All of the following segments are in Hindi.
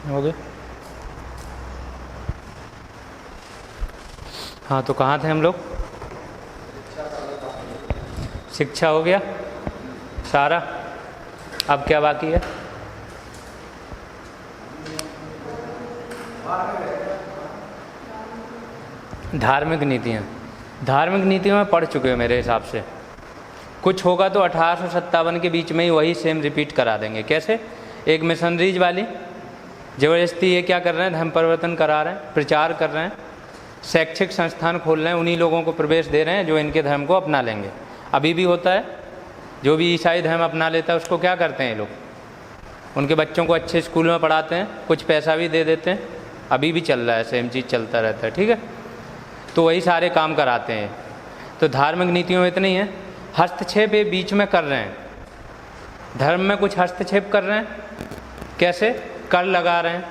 हो गए। हाँ, तो कहाँ थे हम लोग? शिक्षा हो गया सारा। अब क्या बाकी है? धार्मिक नीतियाँ। धार्मिक नीतियों में पढ़ चुके हो मेरे हिसाब से। कुछ होगा तो 1857 के बीच में ही वही सेम रिपीट करा देंगे। कैसे? एक मिशनरीज वाली ज़बरदस्ती ये क्या कर रहे हैं, धर्म परिवर्तन करा रहे हैं, प्रचार कर रहे हैं, शैक्षिक संस्थान खोल रहे हैं, उन्हीं लोगों को प्रवेश दे रहे हैं जो इनके धर्म को अपना लेंगे। अभी भी होता है, जो भी ईसाई धर्म अपना लेता है उसको क्या करते हैं ये लोग, उनके बच्चों को अच्छे स्कूल में पढ़ाते हैं, कुछ पैसा भी दे देते हैं। अभी भी चल रहा है, सेम चीज़ चलता रहता है। ठीक है, तो वही सारे काम कराते हैं। तो धार्मिक नीतियों में इतनी है, हस्तक्षेप ये बीच में कर रहे हैं, धर्म में कुछ हस्तक्षेप कर रहे हैं। कैसे? कर लगा रहे हैं।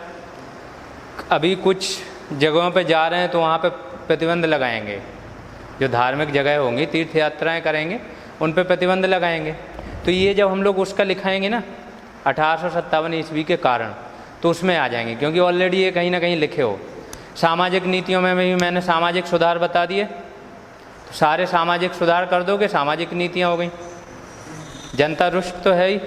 अभी कुछ जगहों पे जा रहे हैं तो वहाँ पे प्रतिबंध लगाएंगे। जो धार्मिक जगह होंगी, तीर्थ यात्राएं करेंगे, उन पे प्रतिबंध लगाएंगे। तो ये जब हम लोग उसका लिखाएंगे ना 1857 ईस्वी के कारण, तो उसमें आ जाएंगे, क्योंकि ऑलरेडी ये कहीं ना कहीं लिखे हो। सामाजिक नीतियों में भी मैंने सामाजिक सुधार बता दिए, तो सारे सामाजिक सुधार कर दोगे, सामाजिक नीतियाँ हो गई। जनता रुष्ट तो है ही,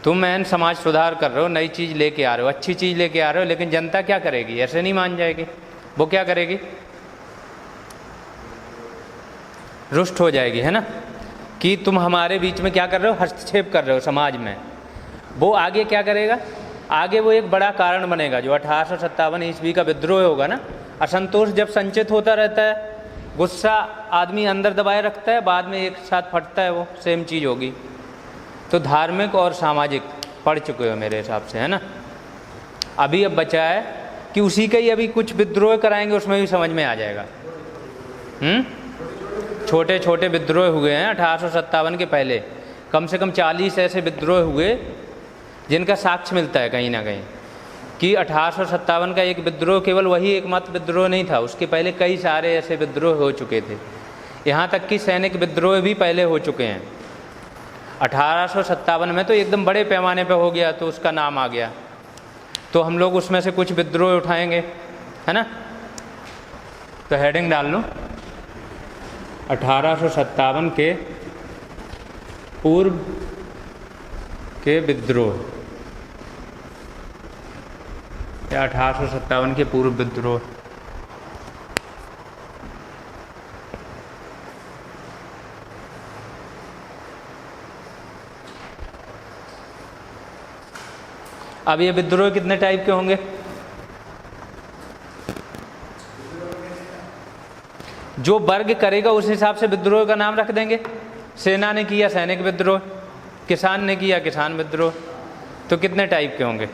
तुम एन समाज सुधार कर रहे हो, नई चीज़ लेके आ रहे हो, अच्छी चीज़ लेके आ रहे हो, लेकिन जनता क्या करेगी? ऐसे नहीं मान जाएगी। वो क्या करेगी? रुष्ट हो जाएगी, है ना, कि तुम हमारे बीच में क्या कर रहे हो, हस्तक्षेप कर रहे हो समाज में। वो आगे क्या करेगा? आगे वो एक बड़ा कारण बनेगा। जो 1857 ईस्वी का विद्रोह होगा ना, असंतोष जब संचित होता रहता है, गुस्सा आदमी अंदर दबाए रखता है, बाद में एक साथ फटता है, वो सेम चीज़ होगी। तो धार्मिक और सामाजिक पढ़ चुके हो मेरे हिसाब से, है ना। अभी अब बचा है कि उसी का ही अभी कुछ विद्रोह कराएंगे, उसमें भी समझ में आ जाएगा। छोटे छोटे विद्रोह हुए हैं 1857 के पहले, कम से कम 40 ऐसे विद्रोह हुए जिनका साक्ष्य मिलता है कहीं ना कहीं कि 1857 का एक विद्रोह केवल वही एकमात्र विद्रोह नहीं था, उसके पहले कई सारे ऐसे विद्रोह हो चुके थे। यहाँ तक कि सैनिक विद्रोह भी पहले हो चुके हैं। 1857 में तो एकदम बड़े पैमाने पे हो गया, तो उसका नाम आ गया। तो हम लोग उसमें से कुछ विद्रोह उठाएंगे, है ना। तो हेडिंग डाल लो 1857 के पूर्व के विद्रोह, या 1857 के पूर्व विद्रोह। अब ये विद्रोह कितने टाइप के होंगे? जो वर्ग करेगा उस हिसाब से विद्रोह का नाम रख देंगे। सेना ने किया सैनिक विद्रोह, किसान ने किया किसान विद्रोह। तो कितने टाइप के होंगे?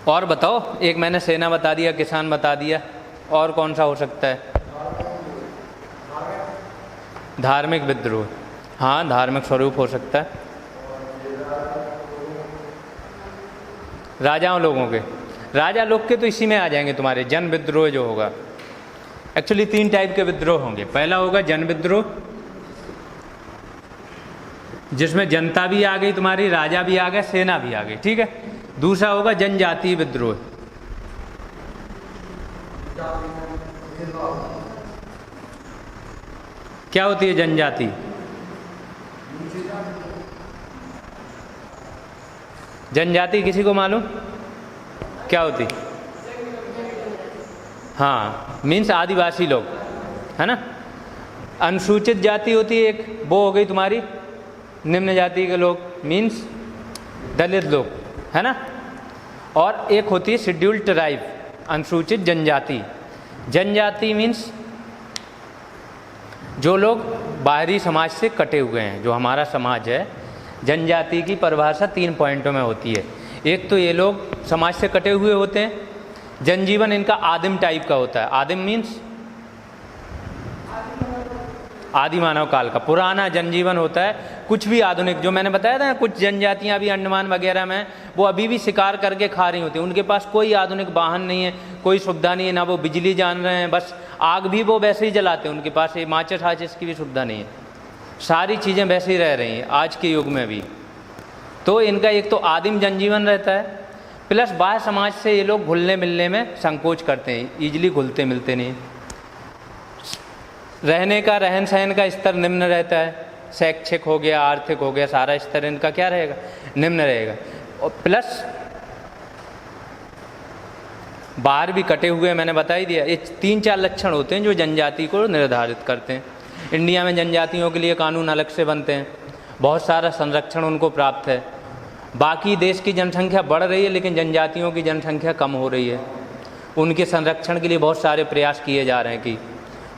और बताओ। एक मैंने सेना बता दिया, किसान बता दिया, और कौन सा हो सकता है? धार्मिक विद्रोह। हाँ, धार्मिक स्वरूप हो सकता है। राजाओं लोगों के, राजा लोग के तो इसी में आ जाएंगे तुम्हारे। जन विद्रोह जो होगा, एक्चुअली 3 टाइप के विद्रोह होंगे। पहला होगा जन विद्रोह, जिसमें जनता भी आ गई तुम्हारी, राजा भी आ गया, सेना भी आ गई, ठीक है। दूसरा होगा जनजातीय विद्रोह। क्या होती है जनजाति? जनजाति किसी को मालूम क्या होती? हाँ, मीन्स आदिवासी लोग, है ना। अनुसूचित जाति होती है एक, वो हो गई तुम्हारी निम्न जाति के लोग, मीन्स दलित लोग, है ना। और एक होती है शेड्यूल्ड ट्राइब, अनुसूचित जनजाति। जनजाति मीन्स जो लोग बाहरी समाज से कटे हुए हैं, जो हमारा समाज है। जनजाति की परिभाषा 3 पॉइंटों में होती है। एक तो ये लोग समाज से कटे हुए होते हैं, जनजीवन इनका आदिम टाइप का होता है। आदिम मीन्स आदि मानव काल का पुराना जनजीवन होता है। कुछ भी आधुनिक, जो मैंने बताया था ना, कुछ जनजातियां भी अंडमान वगैरह में वो अभी भी शिकार करके खा रही होती हैं। उनके पास कोई आधुनिक वाहन नहीं है, कोई सुविधा नहीं है, ना वो बिजली जान रहे हैं, बस आग भी वो वैसे ही जलाते हैं। उनके पास ये माचिस हाचिस की भी सुविधा नहीं है, सारी चीज़ें वैसे ही रह रही हैं आज के युग में भी। तो इनका एक तो आदिम जनजीवन रहता है, प्लस बाह्य समाज से ये लोग घुलने मिलने में संकोच करते हैं, ईजिली घुलते मिलते नहीं। रहने का, रहन सहन का स्तर निम्न रहता है, शैक्षिक हो गया, आर्थिक हो गया, सारा स्तर इनका क्या रहेगा, निम्न रहेगा। और प्लस बाहर भी कटे हुए, मैंने बता ही दिया। ये 3-4 लक्षण होते हैं जो जनजाति को निर्धारित करते हैं। इंडिया में जनजातियों के लिए कानून अलग से बनते हैं, बहुत सारा संरक्षण उनको प्राप्त है। बाकी देश की जनसंख्या बढ़ रही है, लेकिन जनजातियों की जनसंख्या कम हो रही है। उनके संरक्षण के लिए बहुत सारे प्रयास किए जा रहे हैं कि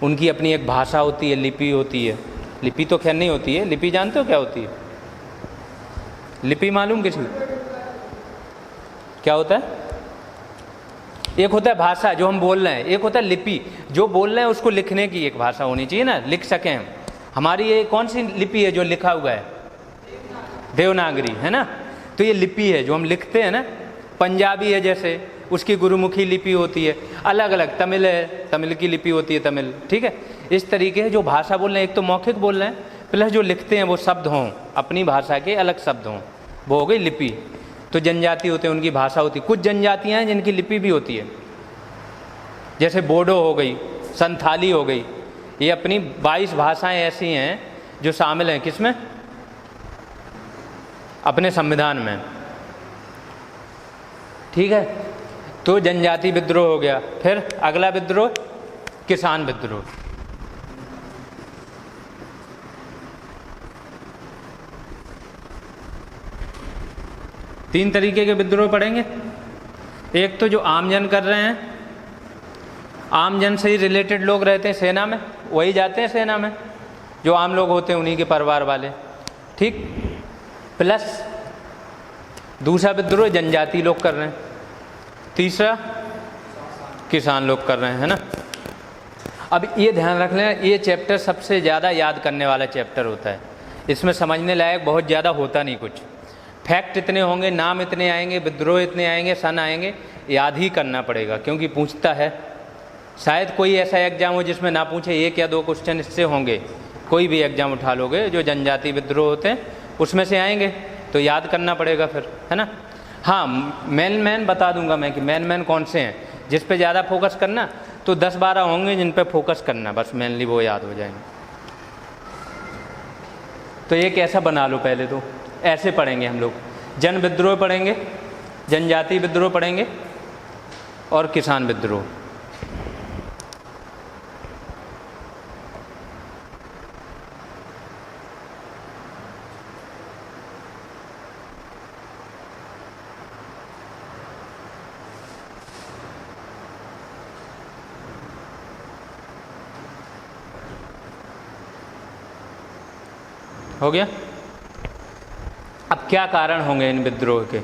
उनकी अपनी एक भाषा होती है, लिपि होती है। लिपि तो खैर नहीं होती है, लिपि जानते हो क्या होती है? लिपि मालूम किसी क्या होता है? एक होता है भाषा जो हम बोल रहे हैं, एक होता है लिपि जो बोल रहे हैं उसको लिखने की एक भाषा होनी चाहिए ना, लिख सकें हम। हमारी ये कौन सी लिपि है जो लिखा हुआ है? देवनागरी है ना। तो ये लिपि है जो हम लिखते हैं ना। पंजाबी है जैसे, उसकी गुरुमुखी लिपि होती है, अलग अलग। तमिल है, तमिल की लिपि होती है तमिल, ठीक है। इस तरीके से जो भाषा बोल रहे हैं, एक तो मौखिक बोल रहे हैं, प्लस जो लिखते हैं वो शब्द हों, अपनी भाषा के अलग शब्द हों, वो हो गई लिपि। तो जनजाति होते हैं, उनकी भाषा होती है। कुछ जनजातियाँ हैं जिनकी लिपि भी होती है, जैसे बोडो हो गई, संथाली हो गई। ये अपनी 22 भाषाएं ऐसी हैं जो शामिल हैं किसमें? अपने संविधान में, ठीक है। तो जनजाति विद्रोह हो गया। फिर अगला विद्रोह किसान विद्रोह। तीन तरीके के विद्रोह पढ़ेंगे। एक तो जो आमजन कर रहे हैं, आमजन से ही रिलेटेड लोग रहते हैं सेना में, वही जाते हैं सेना में, जो आम लोग होते हैं उन्हीं के परिवार वाले, ठीक। प्लस दूसरा विद्रोह जनजाति लोग कर रहे हैं, तीसरा किसान लोग कर रहे हैं, है ना। अब ये ध्यान रख लें, ये चैप्टर सबसे ज़्यादा याद करने वाला चैप्टर होता है। इसमें समझने लायक बहुत ज़्यादा होता नहीं कुछ। फैक्ट इतने होंगे, नाम इतने आएंगे, विद्रोह इतने आएंगे, सन आएंगे, याद ही करना पड़ेगा क्योंकि पूछता है। शायद कोई ऐसा एग्जाम हो जिसमें ना पूछे, 1 या 2 क्वेश्चन इससे होंगे। कोई भी एग्जाम उठा लोगे जो जनजाति विद्रोह होते हैं उसमें से आएंगे, तो याद करना पड़ेगा फिर, है ना। हाँ, मेन बता दूंगा मैं कि मेन कौन से हैं जिस पे ज़्यादा फोकस करना। तो 10-12 होंगे जिन पे फोकस करना, बस मेनली वो याद हो जाएंगे। तो एक ऐसा बना लो, पहले तो ऐसे पढ़ेंगे हम लोग। जन विद्रोह पढ़ेंगे, जनजाति विद्रोह पढ़ेंगे और किसान विद्रोह। हो गया। अब क्या कारण होंगे इन विद्रोह के?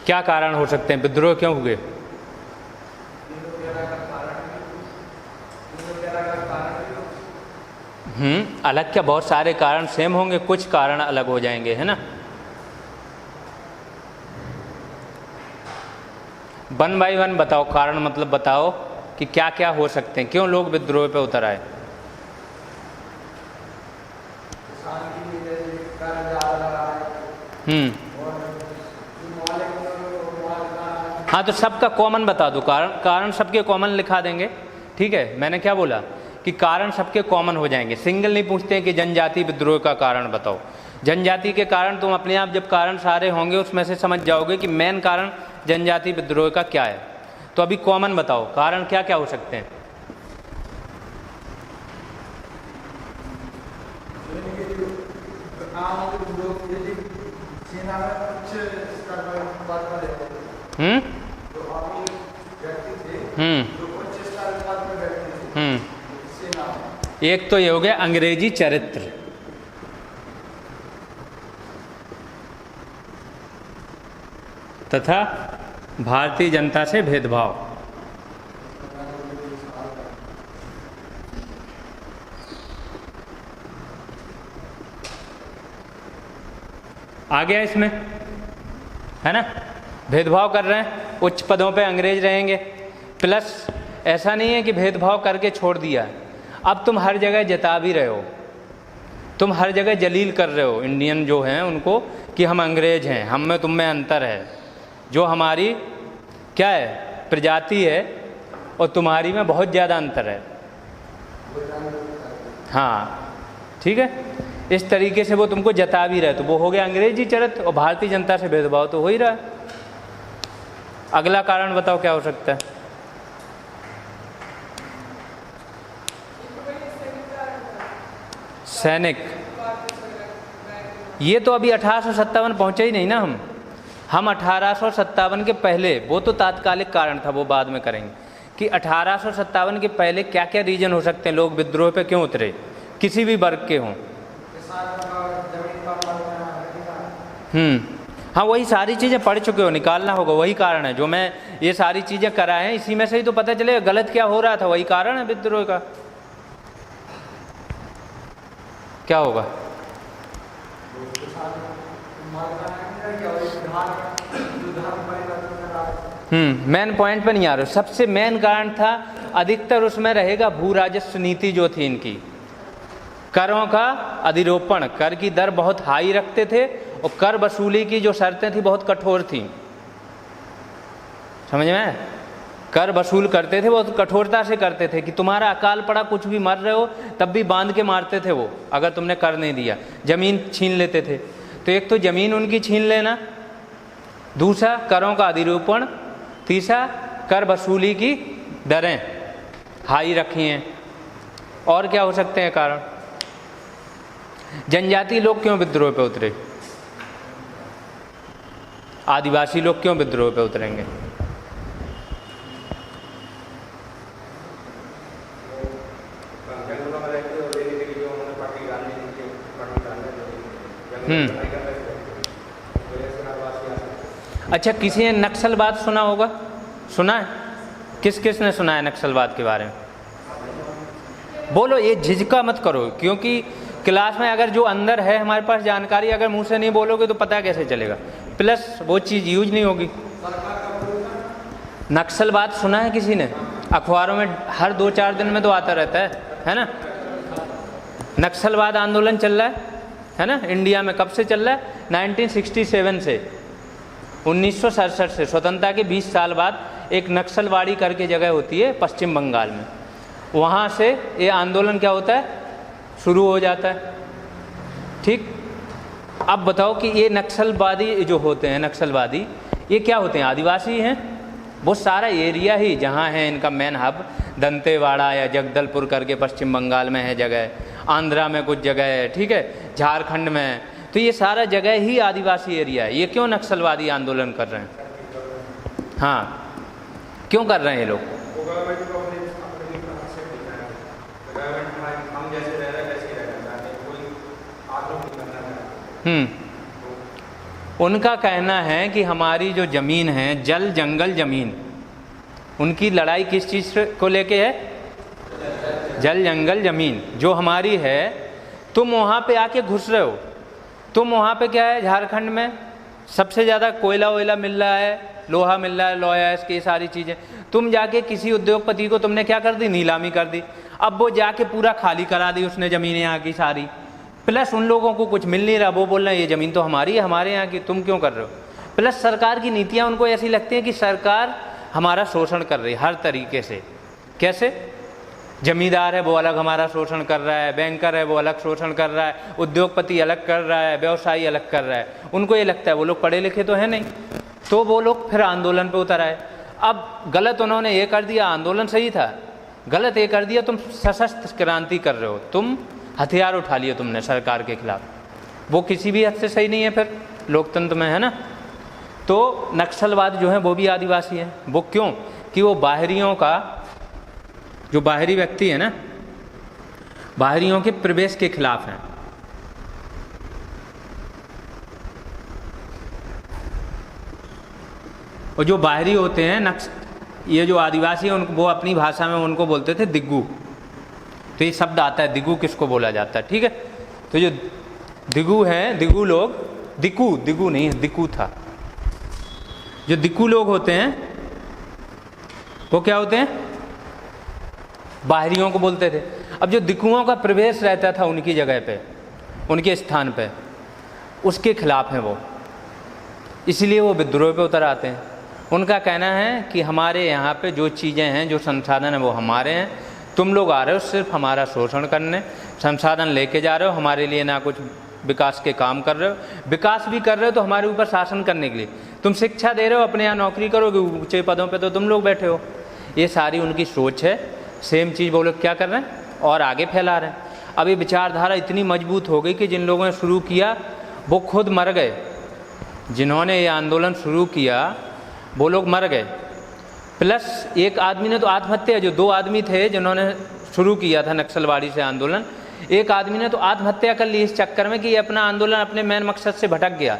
क्या कारण हो सकते हैं? विद्रोह क्यों हुए? अलग क्या, बहुत सारे कारण सेम होंगे, कुछ कारण अलग हो जाएंगे, है ना। 1 बाय 1 बताओ कारण, मतलब बताओ कि क्या क्या हो सकते हैं, क्यों लोग विद्रोह पे उतर आए। हाँ, तो सबका कॉमन बता दो। कारण सबके कॉमन लिखा देंगे, ठीक है। मैंने क्या बोला कि कारण सबके कॉमन हो जाएंगे, सिंगल नहीं पूछते हैं कि जनजाति विद्रोह का कारण बताओ। जनजाति के कारण तुम अपने आप जब कारण सारे होंगे उसमें से समझ जाओगे कि मेन कारण जनजाति विद्रोह का क्या है। तो अभी कॉमन बताओ कारण क्या क्या हो सकते हैं। एक तो ये हो गया अंग्रेजी चरित्र, तथा भारतीय जनता से भेदभाव। आ गया इसमें, है ना। भेदभाव कर रहे हैं, उच्च पदों पे अंग्रेज रहेंगे। प्लस ऐसा नहीं है कि भेदभाव करके छोड़ दिया, अब तुम हर जगह जता भी रहे हो, तुम हर जगह जलील कर रहे हो इंडियन जो हैं उनको कि हम अंग्रेज हैं, हम में तुम में अंतर है, जो हमारी क्या है प्रजाति है और तुम्हारी में बहुत ज़्यादा अंतर है। हाँ ठीक है, इस तरीके से वो तुमको जता भी रहे, तो वो हो गया अंग्रेजी चरित्र, और भारतीय जनता से भेदभाव तो हो ही रहा है। अगला कारण बताओ क्या हो सकता है? सैनिक, ये तो अभी 1857 पहुंचे ही नहीं ना हम 1857 के पहले, वो तो तात्कालिक कारण था, वो बाद में करेंगे कि 1857 के पहले क्या क्या रीजन हो सकते हैं लोग विद्रोह पे क्यों उतरे, किसी भी वर्ग के हों। हाँ वही सारी चीज़ें पढ़ चुके हो, निकालना होगा, वही कारण है जो मैं ये सारी चीज़ें कराए हैं, इसी में से ही तो पता चले गलत क्या हो रहा था, वही कारण है विद्रोह का। क्या होगा? मेन पॉइंट पे नहीं आ रहे। सबसे मेन कारण था, अधिकतर उसमें रहेगा भू राजस्व नीति जो थी इनकी, करों का अधिरोपण, कर की दर बहुत हाई रखते थे और कर वसूली की जो शर्तें थी बहुत कठोर थी, समझ में? कर वसूल करते थे बहुत कठोरता से करते थे कि तुम्हारा अकाल पड़ा, कुछ भी मर रहे हो तब भी बांध के मारते थे वो, अगर तुमने कर नहीं दिया। जमीन छीन लेते थे, तो एक तो जमीन उनकी छीन लेना, दूसरा करों का अधिरोपण, तीसरा कर वसूली की दरें हाई रखी हैं। और क्या हो सकते हैं कारण? जनजातीय लोग क्यों विद्रोह पे उतरे? आदिवासी लोग क्यों विद्रोह पे उतरेंगे? अच्छा, किसी ने नक्सलवाद सुना होगा? सुना है? किस किस ने सुना है नक्सलवाद के बारे में? बोलो, ये झिझका मत करो, क्योंकि क्लास में अगर जो अंदर है हमारे पास जानकारी, अगर मुंह से नहीं बोलोगे तो पता कैसे चलेगा, प्लस वो चीज़ यूज नहीं होगी। नक्सलवाद सुना है किसी ने? अखबारों में हर 2-4 दिन में तो आता रहता है ना। नक्सलवाद आंदोलन चल रहा है ना इंडिया में, कब से चल रहा है? 1967 से, 1967 से, स्वतंत्रता के 20 साल बाद एक नक्सलवाड़ी करके जगह होती है पश्चिम बंगाल में, वहाँ से ये आंदोलन क्या होता है, शुरू हो जाता है। ठीक, अब बताओ कि ये नक्सलवादी जो होते हैं, नक्सलवादी ये क्या होते हैं? आदिवासी हैं। वो सारा एरिया ही जहाँ है इनका मेन हब, दंतेवाड़ा या जगदलपुर करके पश्चिम बंगाल में है जगह, आंध्रा में कुछ जगह है, ठीक है, झारखंड में, तो ये सारा जगह ही आदिवासी एरिया है। ये क्यों नक्सलवादी आंदोलन कर रहे हैं? हाँ, क्यों कर रहे हैं ये लोग? उनका कहना है कि हमारी जो ज़मीन है, जल जंगल ज़मीन, उनकी लड़ाई किस चीज़ को लेके है? जल जंगल ज़मीन जो हमारी है, तुम वहाँ पे आके घुस रहे हो। तुम वहाँ पे क्या है, झारखंड में सबसे ज़्यादा कोयला वोयला मिल रहा है, लोहा मिल रहा है, लोहा इसकी सारी चीज़ें, तुम जाके किसी उद्योगपति को तुमने क्या कर दी? नीलामी कर दी। अब वो जाके पूरा खाली करा दी उसने ज़मीनें यहाँ की सारी, प्लस उन लोगों को कुछ मिल नहीं रहा, वो बोल रहे हैं ये ज़मीन तो हमारी है, हमारे यहाँ की, तुम क्यों कर रहे हो? प्लस सरकार की नीतियाँ उनको ऐसी लगती हैं कि सरकार हमारा शोषण कर रही है हर तरीके से। कैसे? जमींदार है वो अलग हमारा शोषण कर रहा है, बैंकर है वो अलग शोषण कर रहा है, उद्योगपति अलग कर रहा है, व्यवसायी अलग कर रहा है। उनको ये लगता है वो लोग पढ़े लिखे तो है नहीं, तो वो लोग फिर आंदोलन पे उतर आए। अब गलत उन्होंने ये कर दिया, आंदोलन सही था, गलत ये कर दिया, तुम सशस्त्र क्रांति कर रहे हो, तुम हथियार उठा लिए तुमने सरकार के खिलाफ, वो किसी भी हद से सही नहीं है फिर लोकतंत्र में, है ना। तो नक्सलवाद जो है वो भी आदिवासी है। वो क्यों? कि वो बाहरियों का, जो बाहरी व्यक्ति है ना, बाहरियों के प्रवेश के खिलाफ हैं। और जो बाहरी होते हैं ये जो आदिवासी हैं, उनको वो अपनी भाषा में उनको बोलते थे दिग्गू। तो ये शब्द आता है दिग्गू किसको बोला जाता है, ठीक है। तो जो दिग्गू हैं, दिग्गू लोग, दिकू, दिगू नहीं है, दिकू था। जो दिकू लोग होते हैं वो क्या होते हैं? बाहरियों को बोलते थे। अब जो दिकुओं का प्रवेश रहता था उनकी जगह पे, उनके स्थान पे, उसके खिलाफ हैं वो, इसलिए वो विद्रोह पे उतर आते हैं। उनका कहना है कि हमारे यहाँ पे जो चीज़ें हैं, जो संसाधन हैं वो हमारे हैं, तुम लोग आ रहे हो सिर्फ हमारा शोषण करने, संसाधन लेके जा रहे हो, हमारे लिए ना कुछ विकास के काम कर रहे हो, विकास भी कर रहे हो तो हमारे ऊपर शासन करने के लिए। तुम शिक्षा दे रहे हो, अपने यहाँ नौकरी करोगे, ऊंचे पदों पे तो तुम लोग बैठे हो। ये सारी उनकी सोच है। सेम चीज़ वो लोग क्या कर रहे हैं और आगे फैला रहे हैं। अब ये विचारधारा इतनी मजबूत हो गई कि जिन लोगों ने शुरू किया वो खुद मर गए। जिन्होंने ये आंदोलन शुरू किया वो लोग मर गए, प्लस एक आदमी ने तो आत्महत्या, जो 2 आदमी थे जिन्होंने शुरू किया था नक्सलवाड़ी से आंदोलन, एक आदमी ने तो आत्महत्या कर ली इस चक्कर में कि ये अपना आंदोलन अपने मेन मकसद से भटक गया।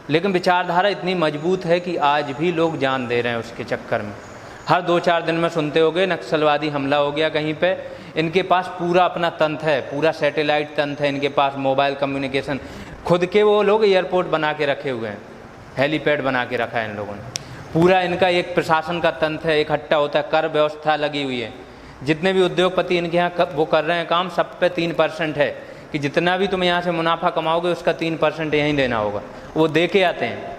लेकिन विचारधारा इतनी मजबूत है कि आज भी लोग जान दे रहे हैं उसके चक्कर में। हर 2-4 दिन में सुनते होगे नक्सलवादी हमला हो गया कहीं पे। इनके पास पूरा अपना तंत्र है, पूरा सैटेलाइट तंत्र है इनके पास, मोबाइल कम्युनिकेशन, खुद के वो लोग एयरपोर्ट बना के रखे हुए हैं, हेलीपैड बना के रखा है इन लोगों ने। पूरा इनका एक प्रशासन का तंत्र है, इकट्ठा होता है, कर व्यवस्था लगी हुई है। जितने भी उद्योगपति इनके यहाँ वो कर रहे हैं काम, सब पे 3% है कि जितना भी तुम यहाँ से मुनाफा कमाओगे उसका 3% यहीं देना होगा। वो दे के आते हैं,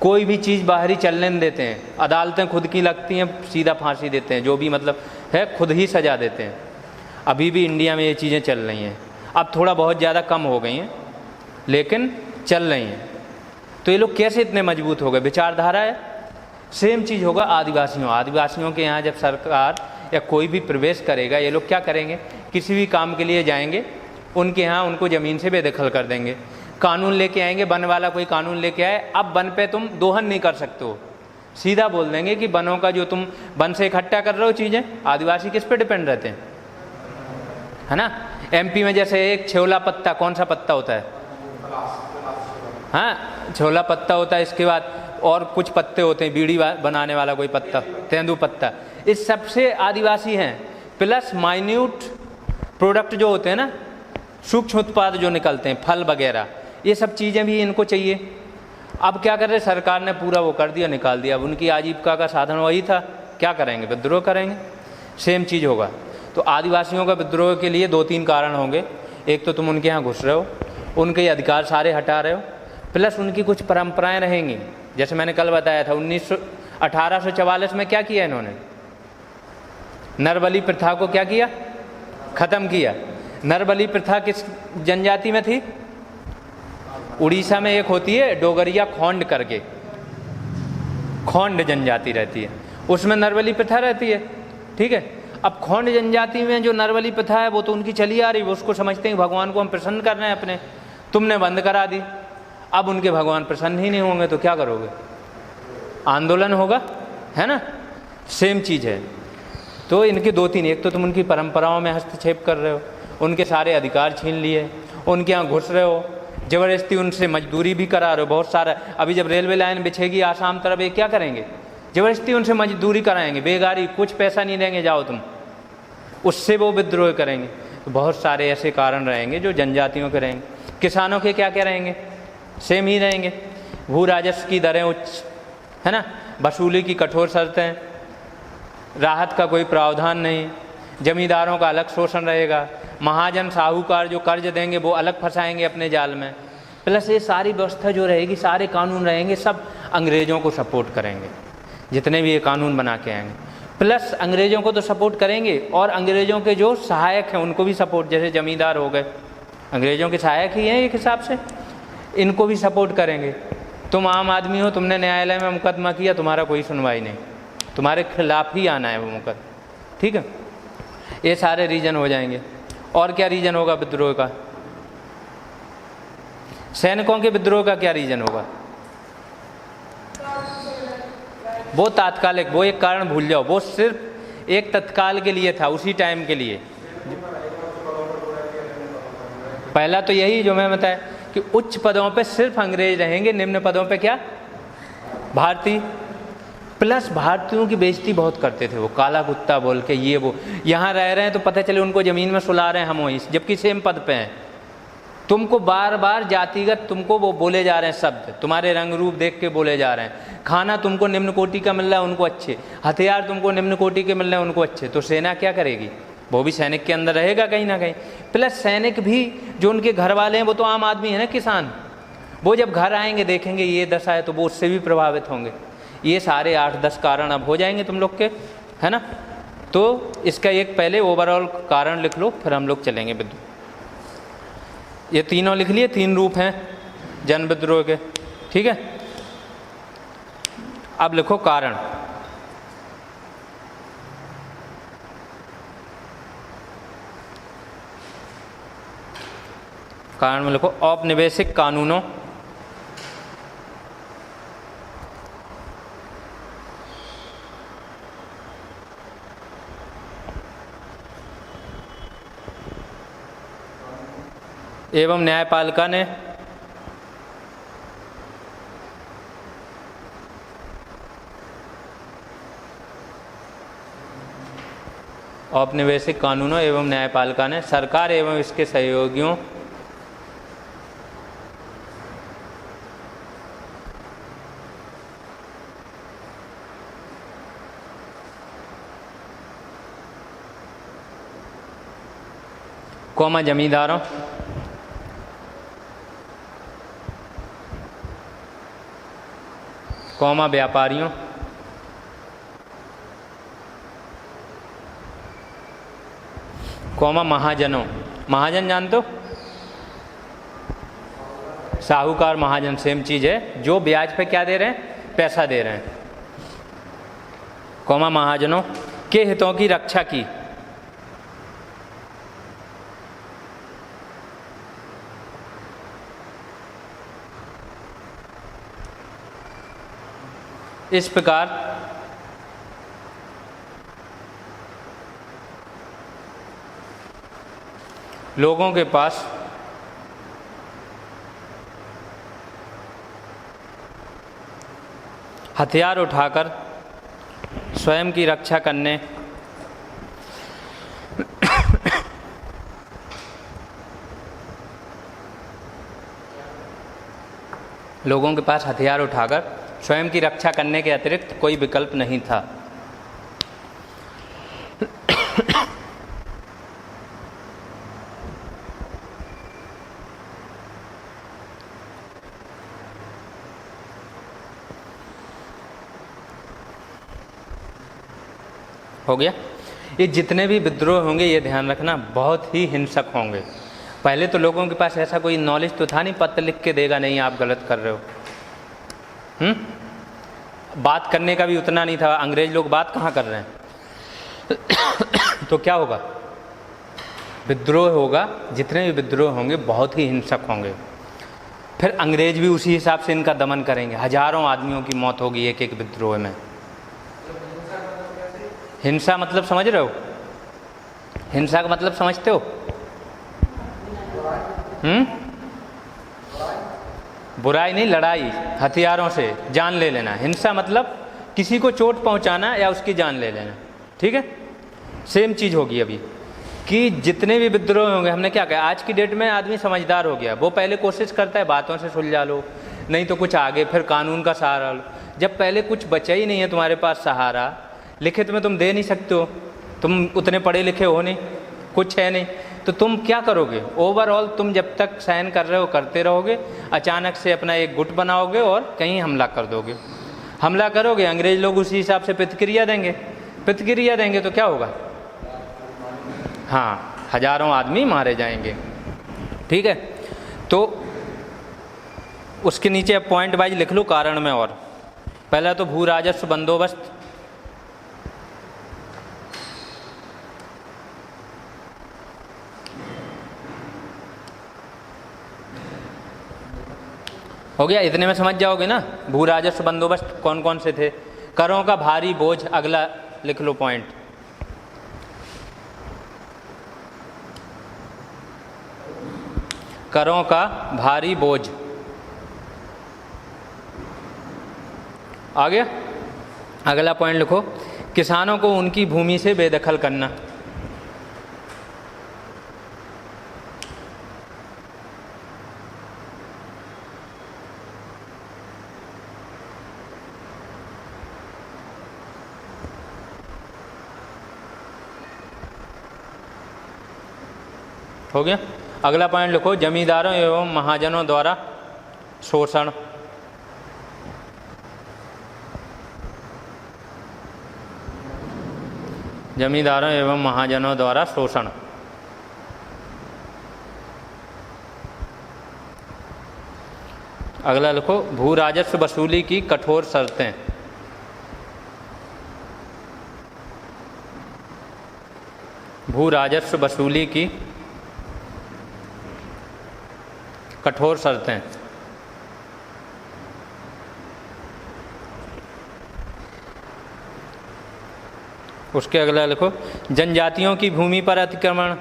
कोई भी चीज़ बाहरी चलने नहीं देते हैं। अदालतें खुद की लगती हैं, सीधा फांसी देते हैं, जो भी मतलब है खुद ही सजा देते हैं। अभी भी इंडिया में ये चीज़ें चल रही हैं। अब थोड़ा बहुत ज़्यादा कम हो गई हैं लेकिन चल रही हैं। तो ये लोग कैसे इतने मजबूत हो गए? विचारधारा है। सेम चीज़ होगा आदिवासियों के यहाँ जब सरकार या कोई भी प्रवेश करेगा, ये लोग क्या करेंगे? किसी भी काम के लिए जाएंगे, उनके यहाँ उनको ज़मीन से बेदखल कर देंगे, कानून लेके आएंगे, वन वाला कोई कानून लेके आए, अब वन पे तुम दोहन नहीं कर सकते हो, सीधा बोल देंगे कि वनों का जो तुम वन से इकट्ठा कर रहे हो चीज़ें, आदिवासी किस पे डिपेंड रहते हैं, है ना। एमपी में जैसे एक छेवला पत्ता, कौन सा पत्ता होता है? हाँ, छेवला पत्ता होता है। इसके बाद और कुछ पत्ते होते हैं, बीड़ी बनाने वाला कोई पत्ता, तेंदू पत्ता, इस सबसे आदिवासी हैं। प्लस माइन्यूट प्रोडक्ट जो होते हैं ना, सूक्ष्म उत्पाद जो निकलते हैं, फल वगैरह, ये सब चीज़ें भी इनको चाहिए। अब क्या कर रहे, सरकार ने पूरा वो कर दिया, निकाल दिया। अब उनकी आजीविका का साधन वही था, क्या करेंगे? विद्रोह करेंगे। सेम चीज़ होगा। तो आदिवासियों का विद्रोह के लिए 2-3 कारण होंगे। एक तो तुम उनके यहाँ घुस रहे हो, उनके अधिकार सारे हटा रहे हो, प्लस उनकी कुछ परंपराएं रहेंगी। जैसे मैंने कल बताया था 1844 में क्या किया इन्होंने? नरबली प्रथा को क्या किया? ख़त्म किया। नरबली प्रथा किस जनजाति में थी? उड़ीसा में एक होती है डोगरिया खोंड करके, खोंड जनजाति रहती है, उसमें नरबली प्रथा रहती है। ठीक है। अब खोंड जनजाति में जो नरबली प्रथा है वो तो उनकी चली आ रही, वो उसको समझते हैं भगवान को हम प्रसन्न कर रहे हैं अपने, तुमने बंद करा दी। अब उनके भगवान प्रसन्न ही नहीं होंगे तो क्या करोगे? आंदोलन होगा, है ना। सेम चीज़ है। तो इनके 2-3, एक तो तुम उनकी परंपराओं में हस्तक्षेप कर रहे हो, उनके सारे अधिकार छीन लिए, उनके यहाँ घुस रहे हो, ज़बरदस्ती उनसे मजदूरी भी करा रहे हो बहुत सारा। अभी जब रेलवे लाइन बिछेगी आसाम तरफ, ये क्या करेंगे? ज़बरदस्ती उनसे मजदूरी कराएंगे, बेगारी, कुछ पैसा नहीं देंगे, जाओ तुम, उससे वो विद्रोह करेंगे। तो बहुत सारे ऐसे कारण रहेंगे जो जनजातियों के रहेंगे। किसानों के क्या क्या रहेंगे? सेम ही रहेंगे। भू राजस्व की दरें उच्च, है ना, वसूली की कठोर शर्तें, राहत का कोई प्रावधान नहीं, जमींदारों का अलग शोषण रहेगा, महाजन साहूकार जो कर्ज देंगे वो अलग फंसाएंगे अपने जाल में। प्लस ये सारी व्यवस्था जो रहेगी, सारे कानून रहेंगे, सब अंग्रेज़ों को सपोर्ट करेंगे, जितने भी ये कानून बना के आएंगे। प्लस अंग्रेज़ों को तो सपोर्ट करेंगे और अंग्रेज़ों के जो सहायक हैं उनको भी सपोर्ट, जैसे जमींदार हो गए, अंग्रेज़ों के सहायक ही हैं एक हिसाब से, इनको भी सपोर्ट करेंगे। तुम आम आदमी हो, तुमने न्यायालय में मुकदमा किया, तुम्हारा कोई सुनवाई नहीं, तुम्हारे खिलाफ ही आना है वो मुकदमा। ठीक है। ये सारे रीजन हो जाएंगे। और क्या रीजन होगा विद्रोह का? सैनिकों के विद्रोह का क्या रीजन होगा? वो तात्कालिक, वो एक कारण भूल जाओ, वो सिर्फ एक तत्काल के लिए था, उसी टाइम के लिए। पहला तो यही जो मैं बताया कि उच्च पदों पे सिर्फ अंग्रेज रहेंगे, निम्न पदों पे क्या? भारतीय। प्लस भारतीयों की बेइज्जती बहुत करते थे वो, काला कुत्ता बोल के, ये वो। यहाँ रह रहे हैं तो पता चले उनको ज़मीन में सुला रहे हैं हम वहीं, जबकि सेम पद पे हैं। तुमको बार बार जातिगत तुमको वो बोले जा रहे हैं शब्द, तुम्हारे रंग रूप देख के बोले जा रहे हैं। खाना तुमको निम्न कोटि का मिल रहा है, उनको अच्छे, हथियार तुमको निम्न कोटि के मिल रहे हैं, उनको अच्छे, तो सेना क्या करेगी? वो भी सैनिक के अंदर रहेगा कहीं ना कहीं। प्लस सैनिक भी जो उनके घर वाले हैं वो तो आम आदमी है ना, किसान, वो जब घर आएंगे देखेंगे ये दशा है तो वो उससे भी प्रभावित होंगे। ये सारे 8-10 कारण अब हो जाएंगे तुम लोग के, है ना। तो इसका एक पहले ओवरऑल कारण लिख लो, फिर हम लोग चलेंगे विद्रोह। ये तीनों लिख लिए, 3 रूप हैं जन विद्रोह के, ठीक है। अब लिखो कारण। कारण में लिखो औपनिवेशिक कानूनों एवं न्यायपालिका ने औपनिवेशिक कानूनों एवं न्यायपालिका ने सरकार एवं इसके सहयोगियों जमींदारों व्यापारियों महाजनों, महाजन जानते हो, साहूकार महाजन सेम चीज है, जो ब्याज पे क्या दे रहे हैं? पैसा दे रहे हैं। महाजनों के हितों की रक्षा की। इस प्रकार लोगों के पास हथियार उठाकर स्वयं की रक्षा करने लोगों के पास हथियार उठाकर स्वयं की रक्षा करने के अतिरिक्त कोई विकल्प नहीं था। हो गया। ये जितने भी विद्रोह होंगे ये ध्यान रखना बहुत ही हिंसक होंगे। पहले तो लोगों के पास ऐसा कोई नॉलेज तो था नहीं, पत्र लिख के देगा नहीं आप गलत कर रहे हो। बात करने का भी उतना नहीं था, अंग्रेज लोग बात कहाँ कर रहे हैं। तो क्या होगा? विद्रोह होगा, जितने भी विद्रोह होंगे बहुत ही हिंसक होंगे। फिर अंग्रेज भी उसी हिसाब से इनका दमन करेंगे, हजारों आदमियों की मौत होगी एक एक विद्रोह में। हिंसा मतलब समझ रहे हो? हिंसा का मतलब समझते हो? बुराई नहीं, लड़ाई, हथियारों से जान ले लेना। हिंसा मतलब किसी को चोट पहुंचाना या उसकी जान ले लेना, ठीक है। सेम चीज़ होगी अभी कि जितने भी विद्रोह होंगे, हमने क्या कहा, आज की डेट में आदमी समझदार हो गया। वो पहले कोशिश करता है बातों से सुलझा लो, नहीं तो कुछ आगे फिर कानून का सहारा लो। जब पहले कुछ बचा ही नहीं है तुम्हारे पास सहारा, लिखित में तुम दे नहीं सकते हो, तुम उतने पढ़े लिखे हो नहीं, कुछ है नहीं, तो तुम क्या करोगे? ओवरऑल तुम जब तक सहन कर रहे हो करते रहोगे, अचानक से अपना एक गुट बनाओगे और कहीं हमला कर दोगे। हमला करोगे, अंग्रेज लोग उसी हिसाब से प्रतिक्रिया देंगे। प्रतिक्रिया देंगे तो क्या होगा? हाँ, हजारों आदमी मारे जाएंगे, ठीक है। तो उसके नीचे अब पॉइंट वाइज लिख लो कारण में। और पहला तो भू राजस्व बंदोबस्त, हो गया, इतने में समझ जाओगे ना। भू राजस्व बंदोबस्त कौन कौन से थे? करों का भारी बोझ, अगला लिख लो पॉइंट। करों का भारी बोझ, आ गया। अगला पॉइंट लिखो, किसानों को उनकी भूमि से बेदखल करना। हो गया। अगला पॉइंट लिखो, जमींदारों एवं महाजनों द्वारा शोषण। जमींदारों एवं महाजनों द्वारा शोषण। अगला लिखो, भू राजस्व वसूली की कठोर शर्तें। भू राजस्व वसूली की कठोर शर्तें। उसके अगला लिखो, जनजातियों की भूमि पर अतिक्रमण।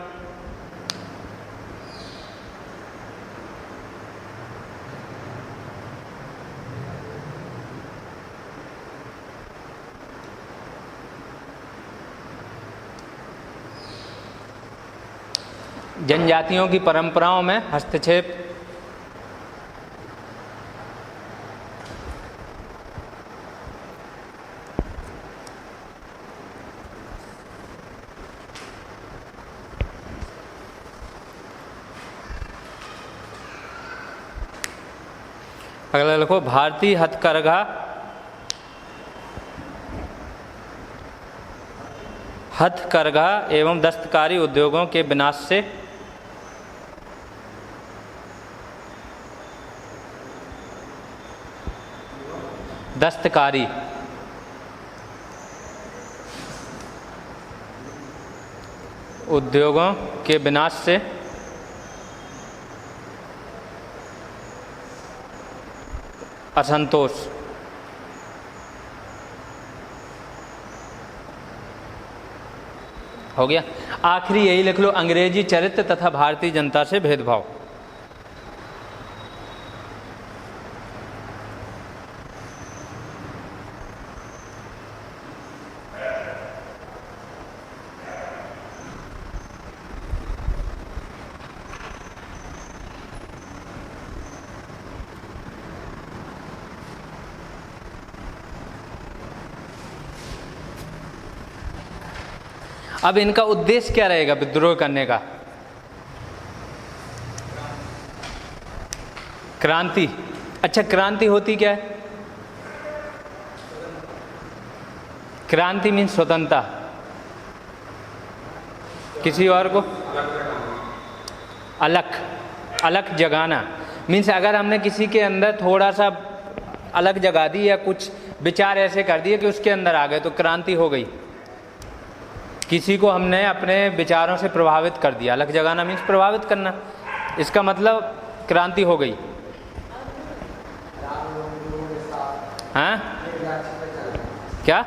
जनजातियों की परंपराओं में हस्तक्षेप। अगला लिखो, भारतीय हथकरघा एवं दस्तकारी उद्योगों के विनाश से दस्तकारी उद्योगों के विनाश से असंतोष। हो गया। आखिरी यही लिख लो, अंग्रेजी चरित्र तथा भारतीय जनता से भेदभाव। अब इनका उद्देश्य क्या रहेगा विद्रोह करने का? क्रांति। अच्छा, क्रांति होती क्या है? क्रांति मीन्स स्वतंत्रता। किसी और को अलग जगाना मीन्स अगर हमने किसी के अंदर थोड़ा सा अलग जगा दी या कुछ विचार ऐसे कर दिए कि उसके अंदर आ गए तो क्रांति हो गई। किसी को हमने अपने विचारों से प्रभावित कर दिया। अलग जगाना मीन्स प्रभावित करना, इसका मतलब क्रांति हो गई। हाँ क्या?